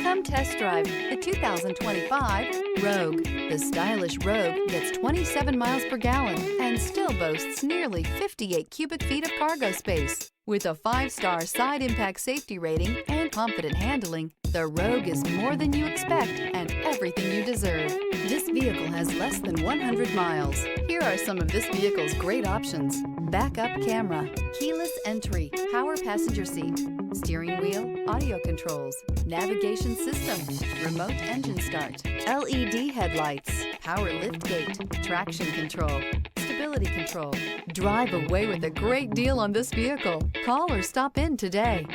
Come test drive the 2025 Rogue. The stylish Rogue gets 27 miles per gallon and still boasts nearly 58 cubic feet of cargo space. With a 5-star side impact safety rating and confident handling, the Rogue is more than you expect and everything you deserve. This vehicle has less than 100 miles. Here are some of this vehicle's great options: backup camera, keyless entry, power passenger seat, steering wheel audio controls, navigation system, remote engine start, LED headlights, power liftgate, traction control, stability control. Drive away with a great deal on this vehicle. Call or stop in today.